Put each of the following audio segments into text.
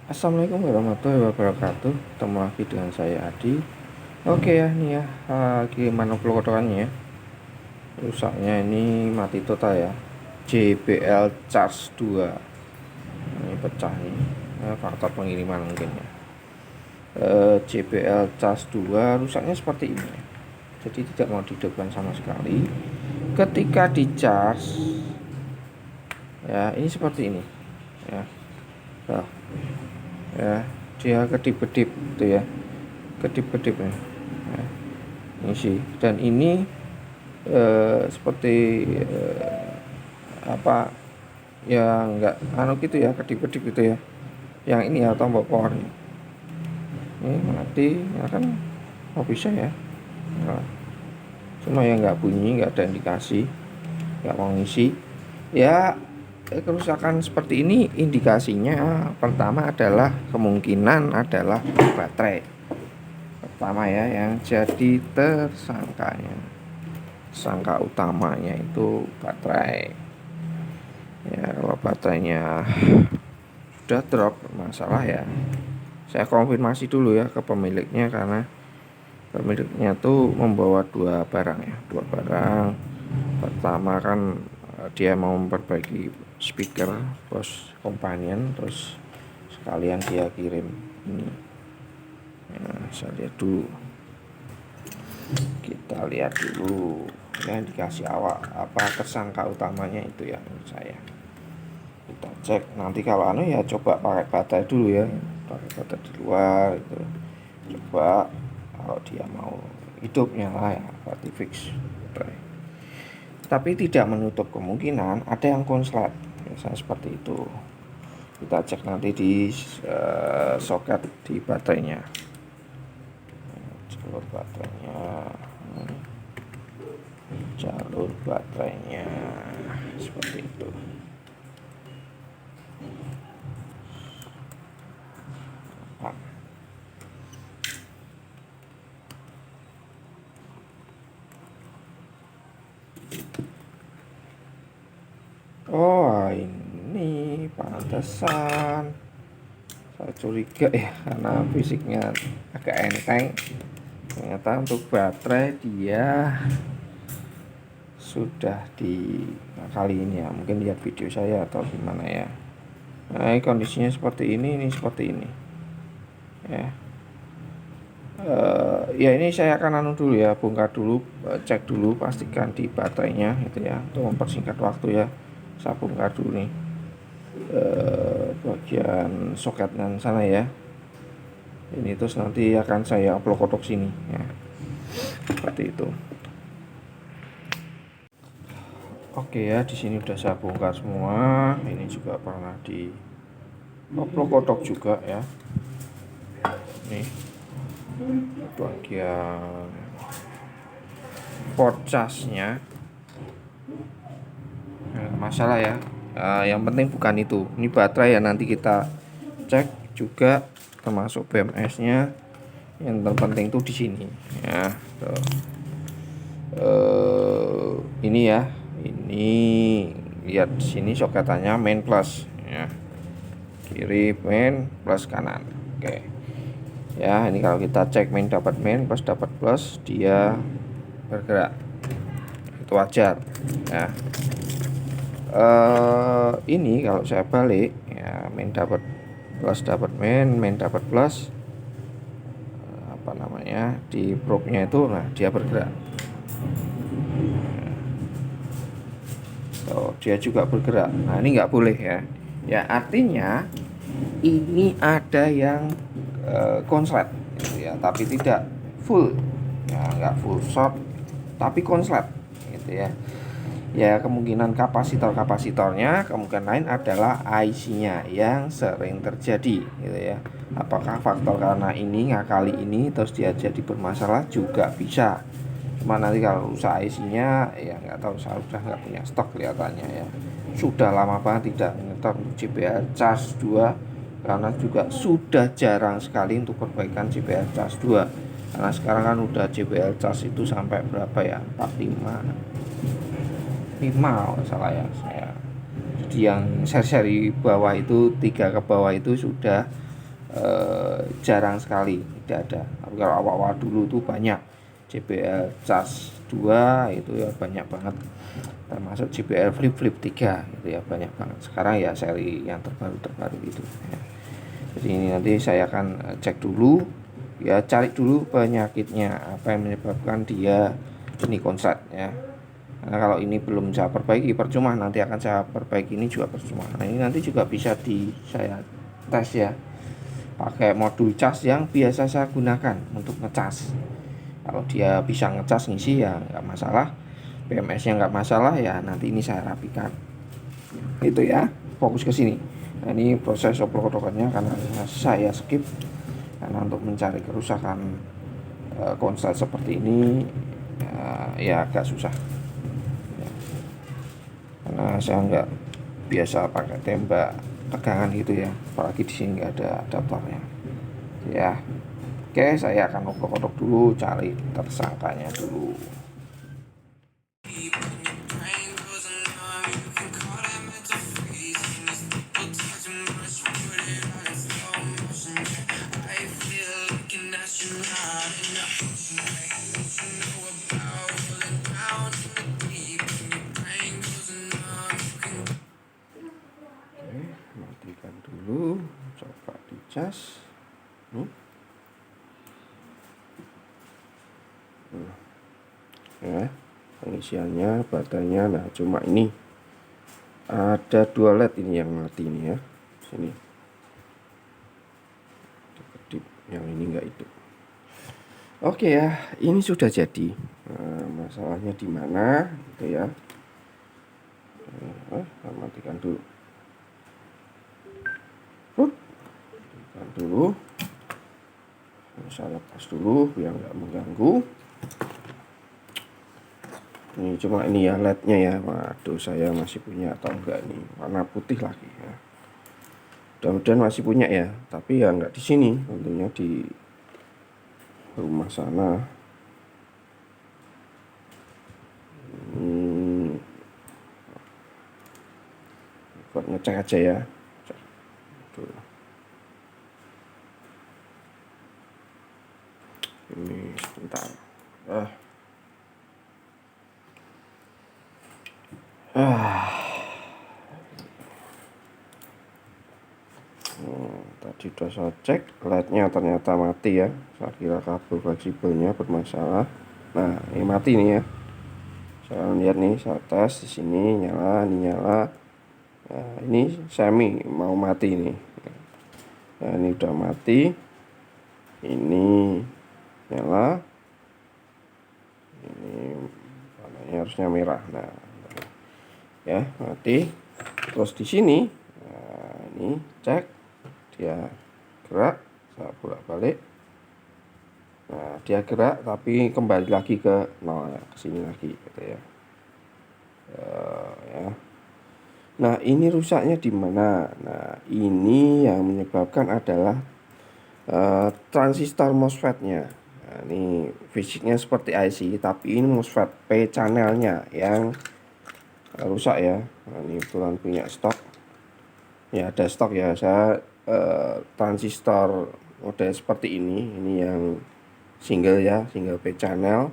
Assalamualaikum warahmatullahi wabarakatuh. Ketemu lagi dengan saya Adi. Oke ya, nih ya, gimana pelotorannya ya. Rusaknya ini mati total ya. JBL Charge 2. Ini pecah nih. Faktor pengiriman mungkin ya. JBL Charge 2 rusaknya seperti ini ya. Jadi tidak mau dihidupkan sama sekali. Ketika di charge ya, ini seperti ini ya. Nah, ya, dia kedip-kedip gitu ya, kedip-kedip ya. Nah, ini sih, dan ini seperti apa ya, enggak gitu ya, kedip-kedip gitu ya. Yang ini ya, tombol power ini mati ya kan. Oh bisa ya. Nah, cuma ya nggak bunyi, nggak ada indikasi, nggak mau ngisi ya. Kerusakan seperti ini indikasinya pertama adalah kemungkinan adalah baterai pertama ya, yang jadi tersangka utamanya itu baterai ya. Kalau baterainya sudah drop masalah ya, saya konfirmasi dulu ya ke pemiliknya, karena pemiliknya tuh membawa dua barang ya, dua barang. Pertama kan dia mau memperbaiki speaker Bose Companion, terus sekalian dia kirim ini ya. Saya lihat dulu, kita lihat dulu ya, dikasih awal apa tersangka utamanya itu ya. Menurut saya kita cek nanti, kalau ya coba pakai baterai dulu ya, pakai baterai di luar itu, coba kalau dia mau hidupnya lah ya, berarti fix baterai. Tapi tidak menutup kemungkinan ada yang konslet misalnya seperti itu. Kita cek nanti di soket di baterainya, jalur baterainya seperti itu. Oh ini pantesan saya curiga ya, karena fisiknya agak enteng. Ternyata untuk baterai dia sudah di kali ini ya, mungkin lihat video saya atau gimana ya. Nah ini kondisinya seperti ini seperti ini ya. Ya ini saya akan dulu ya, bongkar dulu, cek dulu, pastikan di baterainya gitu ya, untuk mempersingkat waktu ya. Saya bongkar dulu nih bagian soket dan sana ya. Ini terus nanti akan saya upload kotak sini ya, seperti itu. Oke ya, di sini udah saya bongkar semua. Ini juga pernah di upload kotak juga ya. Nih bagian port charge-nya masalah ya. Yang penting bukan itu, ini baterai ya, nanti kita cek juga termasuk BMS-nya. Yang terpenting tuh di sini ya. Ini ya, ini lihat di sini soketannya main plus ya, kiri main plus kanan. Oke ya, ini kalau kita cek main dapat main, plus dapat plus, dia bergerak, itu wajar ya. Ini kalau saya balik ya, main dapat plus dapat main dapat plus, apa namanya, di probe-nya itu, nah dia bergerak. Oh, dia juga bergerak. Nah ini nggak boleh ya. Ya artinya ini ada yang konslet gitu ya, tapi tidak full ya, nggak full short tapi konslet gitu ya. Ya kemungkinan kapasitornya, kemungkinan lain adalah IC-nya yang sering terjadi gitu ya. Apakah faktor karena ini ngakali ini terus dia jadi bermasalah, juga bisa. Cuma nanti kalau rusak IC-nya ya nggak tahu, saya sudah nggak punya stok kelihatannya ya. Sudah lama banget tidak menyetor untuk JBL Charge 2, karena juga sudah jarang sekali untuk perbaikan JBL Charge 2. Karena sekarang kan udah JBL Charge itu sampai berapa ya, 45 kalau salah ya saya. Jadi yang seri bawah itu, 3 ke bawah itu sudah jarang sekali, tidak ada. Tapi kalau awal-awal dulu tuh banyak. JBL Charge 2 itu ya banyak banget, termasuk JBL Flip 3 itu ya banyak banget. Sekarang ya seri yang terbaru gitu ya. Jadi ini nanti saya akan cek dulu ya, cari dulu penyakitnya, apa yang menyebabkan dia ini konslet ya. Karena kalau ini belum saya perbaiki percuma, nanti akan saya perbaiki ini juga percuma. Nah ini nanti juga bisa saya tes ya pakai modul cas yang biasa saya gunakan untuk ngecas. Kalau dia bisa ngecas ngisi ya nggak masalah, PMS nya nggak masalah ya, nanti ini saya rapikan itu ya, fokus ke sini. Nah ini proses opload-oploadnya karena saya skip karena untuk mencari kerusakan konslet seperti ini ya agak susah ya. Karena saya nggak biasa pakai tembak tegangan gitu ya, apalagi di sini nggak ada adaptornya ya. Oke, saya akan oprek-oprek dulu, cari tersangkanya dulu. Oke, matikan dulu, coba dicas. Ya, pengisiannya baterainya, nah cuma ini ada 2 LED ini yang mati ini ya, sini kedip, yang ini enggak itu. Oke ya, ini sudah jadi. Nah, masalahnya di mana gitu ya. Matikan dulu. Matikan dulu. Saya lepas dulu biar nggak mengganggu. Ini cuma ini ya LED-nya ya. Waduh, saya masih punya atau enggak nih, warna putih lagi ya. Mudah-mudahan masih punya ya, tapi ya enggak di sini, tentunya di rumah sana. Buat ngecek aja ya. Tuh. Ini sebentar. Tadi udah saya cek, LED-nya ternyata mati ya. Saya kira kabel fleksibelnya bermasalah. Nah, ini mati nih ya. Saya lihat nih, saya tes di sini nyala, ini nyala. Nah, ini semi mau mati nih. Nah, ini udah mati. Ini nyala. Ini warnanya harusnya merah. Nah, ya mati. Terus di sini, nah, ini cek dia gerak, saya bolak-balik. Nah, dia gerak tapi kembali lagi ke nol ya, ke sini lagi gitu ya. Ya. Nah, ini rusaknya di mana? Nah, ini yang menyebabkan adalah transistor MOSFET-nya. Nah, ini fisiknya seperti IC, tapi ini MOSFET P channelnya yang rusak ya. Nah, ini kebetulan punya stok. Ya, ada stok ya. Saya transistor model seperti ini yang single ya, single P channel.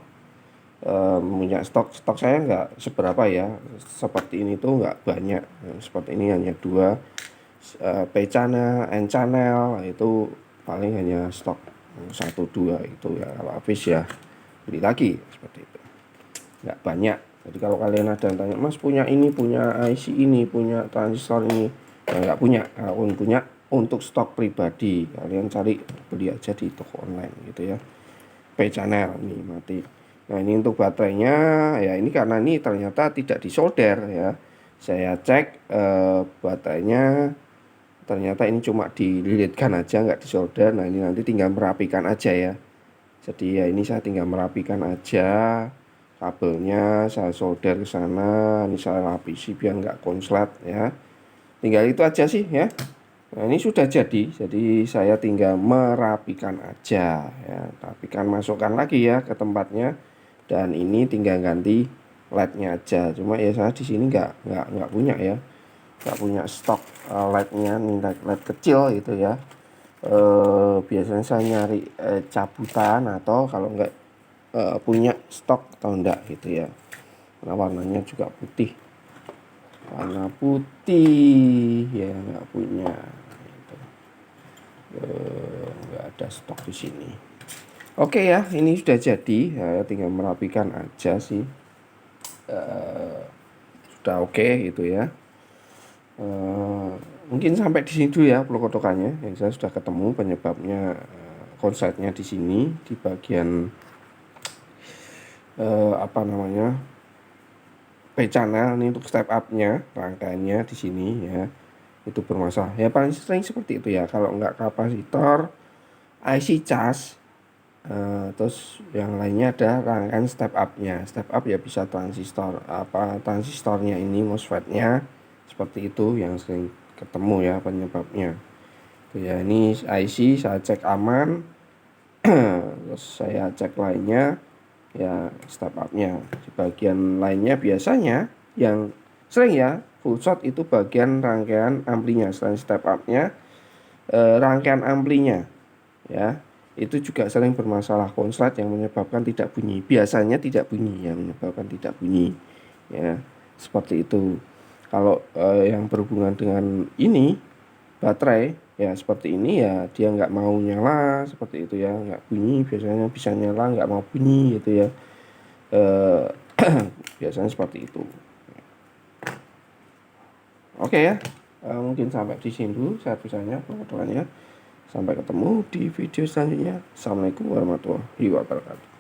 Punya stok saya nggak seberapa ya, seperti ini tuh nggak banyak. Seperti ini hanya 2 P channel, N channel, itu paling hanya stok 1-2 itu ya. Kalau habis ya beli lagi seperti itu, nggak banyak. Jadi kalau kalian ada yang tanya, Mas punya ini, punya IC ini, punya transistor ini, ya nggak punya. Kalau punya untuk stok pribadi, kalian cari beli aja di toko online gitu ya. P channel ini mati. Nah, ini untuk baterainya ya, ini karena ini ternyata tidak disolder ya. Saya cek baterainya ternyata ini cuma dililitkan aja, nggak disolder. Nah, ini nanti tinggal merapikan aja ya. Jadi ya ini saya tinggal merapikan aja kabelnya, saya solder ke sana, ini saya lapisi biar nggak konslet ya. Tinggal itu aja sih ya. Nah, ini sudah jadi saya tinggal merapikan aja ya, rapikan, masukkan lagi ya ke tempatnya, dan ini tinggal ganti LED-nya aja. Cuma ya saya di sini nggak punya ya, nggak punya stok LED-nya, ini LED kecil itu ya. biasanya saya nyari cabutan atau kalau enggak punya stok atau enggak gitu ya. Karena warnanya juga putih, warna putih ya, enggak punya gitu. Enggak ada stok di sini. Oke ya, ini sudah jadi, ya, tinggal merapikan aja sih. Sudah oke gitu ya. Mungkin sampai di sini dulu ya pelokotokannya. Yang saya sudah ketemu penyebabnya, konsletnya di sini di bagian apa namanya, P channel ini untuk step up-nya, rangkaiannya di sini ya itu bermasalah. Ya paling sering seperti itu ya. Kalau enggak kapasitor, IC cas, terus yang lainnya ada rangkaian step up-nya. Step up ya bisa transistor, transistornya ini MOSFET-nya seperti itu yang sering ketemu ya penyebabnya. Ya ini IC saya cek aman, terus saya cek lainnya ya step up-nya. Di bagian lainnya biasanya yang sering ya full short itu bagian rangkaian amplinya. Selain step up-nya, rangkaian amplinya ya itu juga sering bermasalah konslet yang menyebabkan tidak bunyi. Biasanya tidak bunyi, yang menyebabkan tidak bunyi ya seperti itu. Kalau yang berhubungan dengan ini baterai ya seperti ini ya, dia nggak mau nyala seperti itu ya, nggak bunyi. Biasanya bisa nyala nggak mau bunyi gitu ya. Biasanya seperti itu. Oke ya, mungkin sampai di sini dulu saya bisanya pengotorannya. Sampai ketemu di video selanjutnya. Assalamualaikum warahmatullahi wabarakatuh.